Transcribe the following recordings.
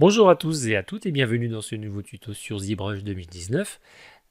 Bonjour à tous et à toutes et bienvenue dans ce nouveau tuto sur ZBrush 2019.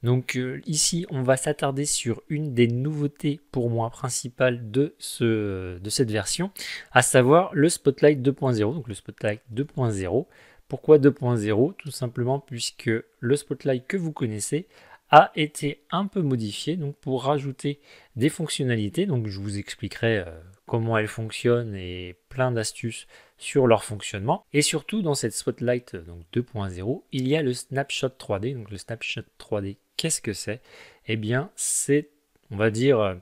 Donc ici on va s'attarder sur une des nouveautés pour moi principales de cette version, à savoir le Spotlight 2.0. Donc le Spotlight 2.0. Pourquoi 2.0? Tout simplement puisque le Spotlight que vous connaissez a été un peu modifié donc pour rajouter des fonctionnalités. Donc je vous expliquerai comment elles fonctionnent et plein d'astuces sur leur fonctionnement. Et surtout dans cette Spotlight donc 2.0, il y a le Snapshot 3D. Donc le Snapshot 3D, qu'est-ce que c'est? Eh bien c'est, on va dire,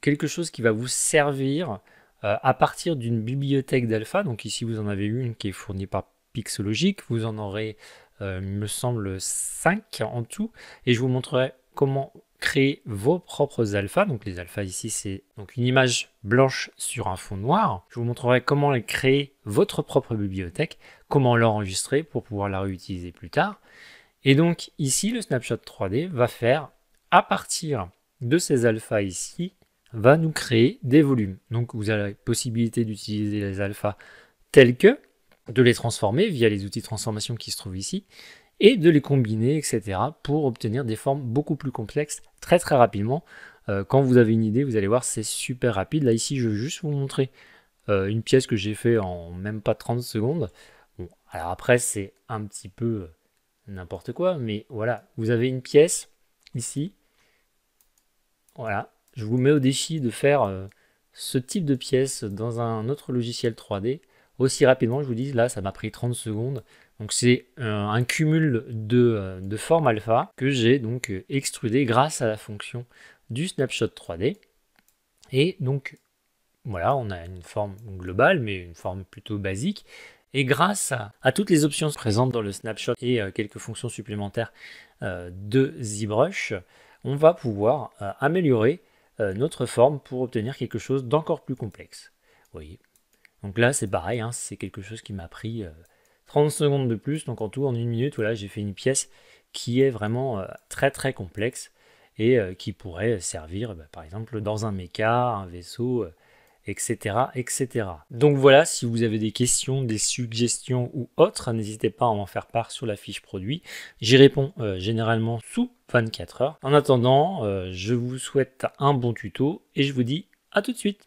quelque chose qui va vous servir à partir d'une bibliothèque d'alpha. Donc ici vous en avez une qui est fournie par Pixologic, vous en aurez il me semble 5 en tout, et je vous montrerai comment créer vos propres alphas. Donc les alphas ici c'est donc une image blanche sur un fond noir. Je vous montrerai comment créer votre propre bibliothèque, comment l'enregistrer pour pouvoir la réutiliser plus tard. Et donc ici le snapshot 3D va faire, à partir de ces alphas ici, va nous créer des volumes. Donc vous avez la possibilité d'utiliser les alphas tels que, de les transformer via les outils de transformation qui se trouvent ici, et de les combiner, etc. pour obtenir des formes beaucoup plus complexes très rapidement. Quand vous avez une idée, vous allez voir, c'est super rapide. Là ici, je veux juste vous montrer une pièce que j'ai fait en même pas 30 secondes. Bon, alors après, c'est un petit peu n'importe quoi, mais voilà, vous avez une pièce ici. Voilà, je vous mets au défi de faire ce type de pièce dans un autre logiciel 3D aussi rapidement. Je vous dis, là, ça m'a pris 30 secondes. Donc c'est un cumul de formes alpha que j'ai donc extrudé grâce à la fonction du snapshot 3D. Et donc voilà, on a une forme globale, mais une forme plutôt basique. Et grâce à toutes les options présentes dans le snapshot et quelques fonctions supplémentaires de ZBrush, on va pouvoir améliorer notre forme pour obtenir quelque chose d'encore plus complexe. Vous voyez. Donc là, c'est pareil, hein, c'est quelque chose qui m'a pris 30 secondes de plus. Donc en tout, en une minute, voilà, j'ai fait une pièce qui est vraiment très complexe et qui pourrait servir, par exemple, dans un mecha, un vaisseau, etc., etc. Donc voilà, si vous avez des questions, des suggestions ou autres, n'hésitez pas à m'en faire part sur la fiche produit. J'y réponds généralement sous 24 heures. En attendant, je vous souhaite un bon tuto et je vous dis à tout de suite.